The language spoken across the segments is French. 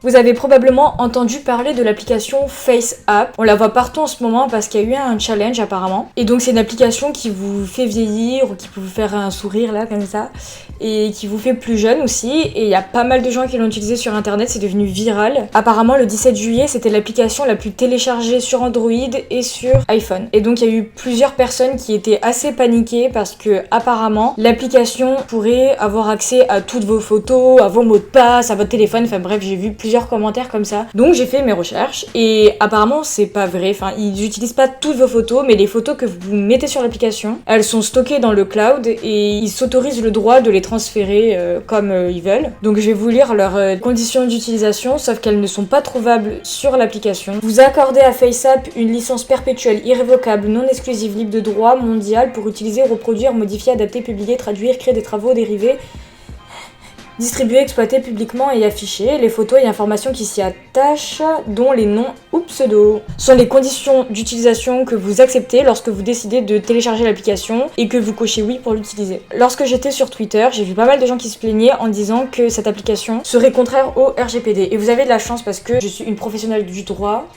Vous avez probablement entendu parler de l'application FaceApp. On la voit partout en ce moment parce qu'il y a eu un challenge apparemment. Et donc c'est une application qui vous fait vieillir ou qui peut vous faire un sourire là comme ça. Et qui vous fait plus jeune aussi. Et il y a pas mal de gens qui l'ont utilisé sur internet, c'est devenu viral. Apparemment le 17 juillet c'était l'application la plus téléchargée sur Android et sur iPhone. Et donc il y a eu plusieurs personnes qui étaient assez paniquées parce que apparemment l'application pourrait avoir accès à toutes vos photos, à vos mots de passe, à votre téléphone, enfin bref j'ai vu plusieurs commentaires comme ça. Donc j'ai fait mes recherches et apparemment c'est pas vrai, enfin ils utilisent pas toutes vos photos mais les photos que vous mettez sur l'application, elles sont stockées dans le cloud et ils s'autorisent le droit de les transférer comme ils veulent. Donc je vais vous lire leurs conditions d'utilisation sauf qu'elles ne sont pas trouvables sur l'application. Vous accordez à FaceApp une licence perpétuelle, irrévocable, non exclusive, libre de droit mondial pour utiliser, reproduire, modifier, adapter, publier, traduire, créer des travaux dérivés, distribuer, exploiter publiquement et afficher les photos et informations qui s'y attachent, dont les noms ou pseudos. Ce sont les conditions d'utilisation que vous acceptez lorsque vous décidez de télécharger l'application et que vous cochez oui pour l'utiliser. Lorsque j'étais sur Twitter, j'ai vu pas mal de gens qui se plaignaient en disant que cette application serait contraire au RGPD. Et vous avez de la chance parce que je suis une professionnelle du droit.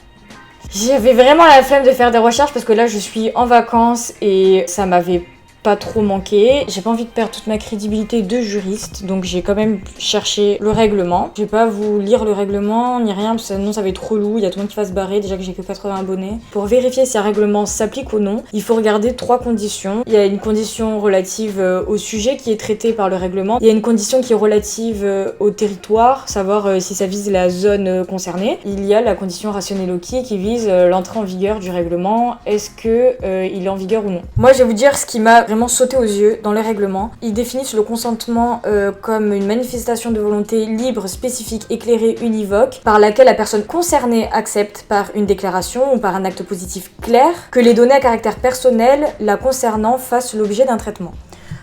J'avais vraiment la flemme de faire des recherches parce que là je suis en vacances et ça m'avait pas trop manqué. J'ai pas envie de perdre toute ma crédibilité de juriste, donc j'ai quand même cherché le règlement. Je vais pas vous lire le règlement ni rien, parce que sinon ça va être trop lourd, il y a tout le monde qui va se barrer, déjà que j'ai que 80 abonnés. Pour vérifier si un règlement s'applique ou non, il faut regarder 3 conditions. Il y a une condition relative au sujet qui est traité par le règlement. Il y a une condition qui est relative au territoire, savoir si ça vise la zone concernée. Il y a la condition rationnelle loci qui vise l'entrée en vigueur du règlement. Est-ce que il est en vigueur ou non? Moi je vais vous dire ce qui m'a vraiment sauté aux yeux dans le règlement. Ils définissent le consentement comme une manifestation de volonté libre, spécifique, éclairée, univoque, par laquelle la personne concernée accepte par une déclaration ou par un acte positif clair que les données à caractère personnel la concernant fassent l'objet d'un traitement.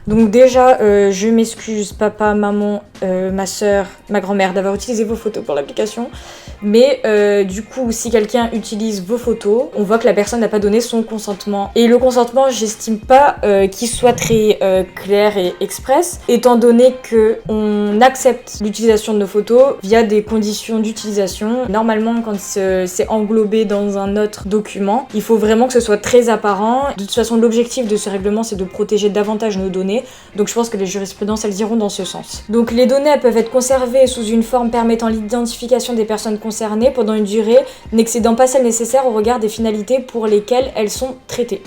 Donc déjà, je m'excuse papa, maman, ma soeur, ma grand-mère d'avoir utilisé vos photos pour l'application. Mais du coup, si quelqu'un utilise vos photos, on voit que la personne n'a pas donné son consentement. Et le consentement, j'estime pas qu'il soit très clair et express, étant donné qu'on accepte l'utilisation de nos photos via des conditions d'utilisation. Normalement, quand c'est englobé dans un autre document, il faut vraiment que ce soit très apparent. De toute façon, l'objectif de ce règlement, c'est de protéger davantage nos données. Donc je pense que les jurisprudences, elles iront dans ce sens. Donc les données, elles peuvent être conservées sous une forme permettant l'identification des personnes concernées pendant une durée n'excédant pas celle nécessaire au regard des finalités pour lesquelles elles sont traitées.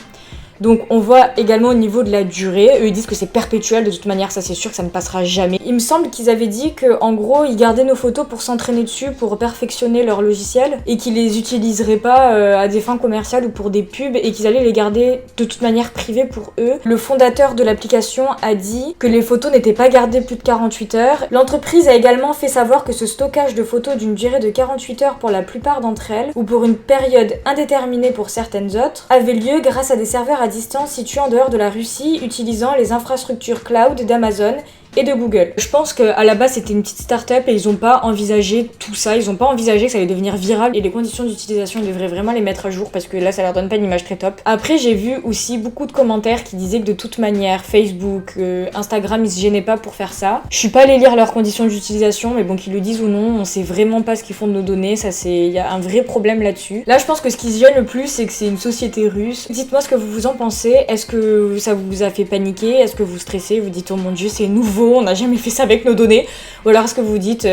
Donc on voit également au niveau de la durée, eux ils disent que c'est perpétuel, de toute manière ça c'est sûr que ça ne passera jamais. Il me semble qu'ils avaient dit que en gros ils gardaient nos photos pour s'entraîner dessus, pour perfectionner leur logiciel et qu'ils les utiliseraient pas à des fins commerciales ou pour des pubs et qu'ils allaient les garder de toute manière privées pour eux. Le fondateur de l'application a dit que les photos n'étaient pas gardées plus de 48 heures. L'entreprise a également fait savoir que ce stockage de photos d'une durée de 48 heures pour la plupart d'entre elles ou pour une période indéterminée pour certaines autres avait lieu grâce à des serveurs à distance situés en dehors de la Russie utilisant les infrastructures cloud d'Amazon et de Google. Je pense qu'à la base c'était une petite start-up et ils ont pas envisagé tout ça, ils ont pas envisagé que ça allait devenir viral et les conditions d'utilisation ils devraient vraiment les mettre à jour parce que là ça leur donne pas une image très top. Après j'ai vu aussi beaucoup de commentaires qui disaient que de toute manière Facebook, Instagram ils se gênaient pas pour faire ça. Je suis pas allée lire leurs conditions d'utilisation mais bon qu'ils le disent ou non, on sait vraiment pas ce qu'ils font de nos données, ça c'est, il y a un vrai problème là-dessus. Là je pense que ce qui se gêne le plus c'est que c'est une société russe. Dites-moi ce que vous en pensez, est-ce que ça vous a fait paniquer, est-ce que vous stressez, vous dites oh mon dieu c'est nouveau, on n'a jamais fait ça avec nos données, ou alors est-ce que vous dites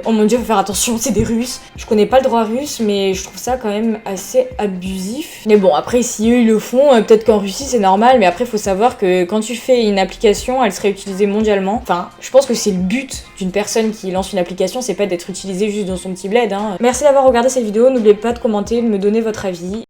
oh mon dieu faut faire attention c'est des Russes. Je connais pas le droit russe mais je trouve ça quand même assez abusif, mais bon après si eux ils le font peut-être qu'en Russie c'est normal, mais après faut savoir que quand tu fais une application elle serait utilisée mondialement, enfin je pense que c'est le but d'une personne qui lance une application, c'est pas d'être utilisée juste dans son petit bled hein. Merci d'avoir regardé cette vidéo, n'oubliez pas de commenter, de me donner votre avis.